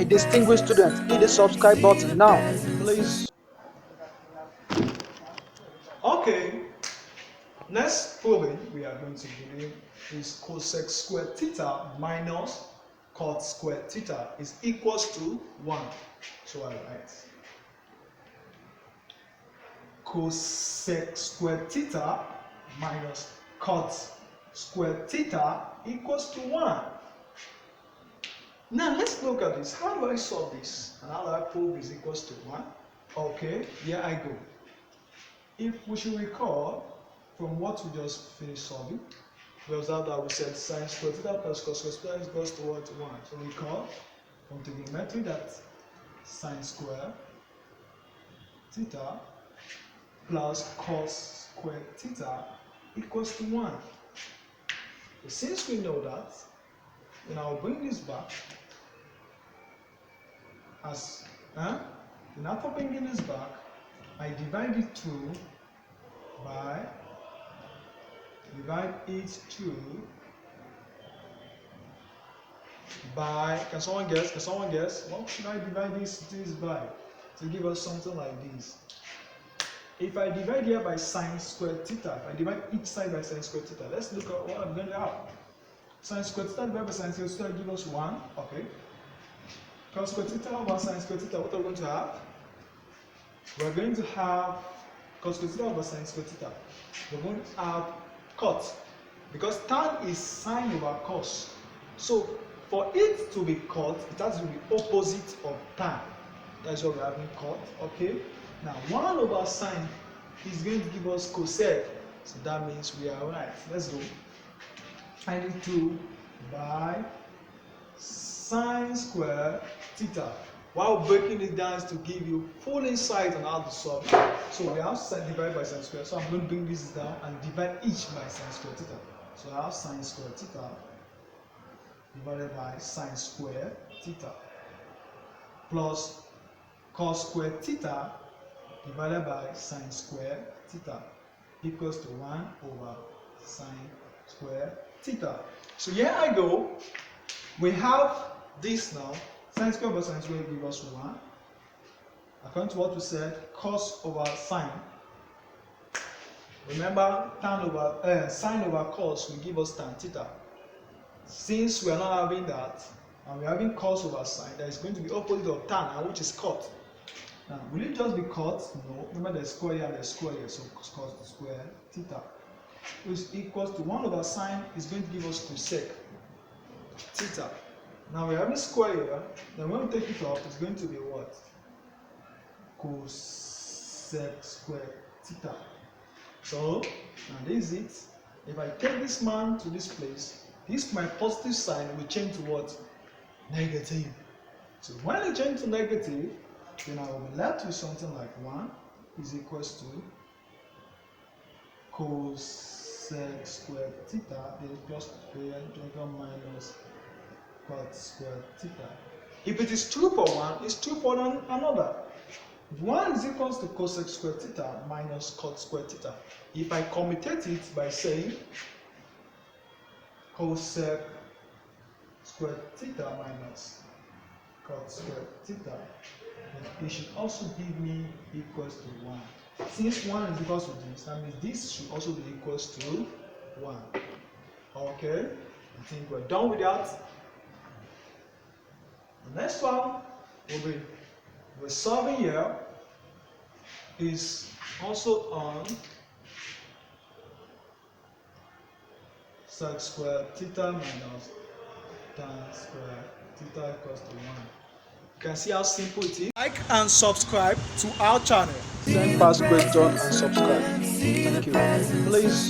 distinguished students, hit the subscribe button now, please. Okay, next problem we are going to do is cosec squared theta minus cot squared theta is equals to 1. So I write cosec squared theta minus cot squared theta equals to 1. Now let's look at this. How do I solve this? And how do I prove is equals to 1? Okay, here I go. If we should recall from what we just finished solving, we observed that we said sine squared theta plus cos squared theta is equals to what? 1. So recall from trigonometry that sine squared theta plus cos squared theta equals to 1. So since we know that, then I'll bring this back as, then after bringing this back, I divide it through by, divide it through by, can someone guess? Can someone guess? What should I divide this by to give us something like this? If I divide here by sine squared theta, if I divide each side by sine squared theta, let's look at what I'm going to have. Sine squared theta divided by sine squared theta give us 1, okay. Cos squared theta over sine squared theta, what are we going to have? We're going to have cos squared theta over sine squared theta. We're going to have cot, because tan is sine over cos. So for it to be cot, it has to be opposite of tan. That's why we're having cot, okay. Now 1 over sine is going to give us cosec, so that means we are right. Let's go. I need to by sine squared theta. While breaking it down is to give you full insight on how to solve it. So we have sine divided by sine squared. So I'm going to bring this down and divide each by sine squared theta. So I have sine squared theta divided by sine squared theta plus cos squared theta divided by sine squared theta equals to 1 over sine squared theta. So here I go. We have this now. Sine squared over sine squared gives us 1. According to what we said, cos over sine. Remember, sine over cos will give us tan theta. Since we are not having that, and we are having cos over sine, that is going to be opposite of tan, and which is cot. Now, will it just be cot? No. Remember, there's square here and there's square here, so cos square theta, which equals to 1 over sine is going to give us cosec theta. Now we're having square here, then when we take it off, it's going to be what? Cosec squared theta. So, now this is it. If I take this man to this place, this my positive sign will change to what? Negative. So when it changes to negative, then I will be left with something like 1 is equals to cosec squared theta is plus square minus cot squared theta. If it is true for one, it's true for another. 1 is equals to cosec squared theta minus cot squared theta. If I commutate it by saying cosec squared theta minus cot squared theta, then it should also give me equals to 1. Since 1 is equals to this, that means this should also be equals to 1. Okay, I think we're done with that. The next one will be we're solving here is also on sec squared theta minus tan squared theta equals to 1. You can see how simple it is. Like and subscribe to our channel. Send past question and subscribe. Thank you. Please.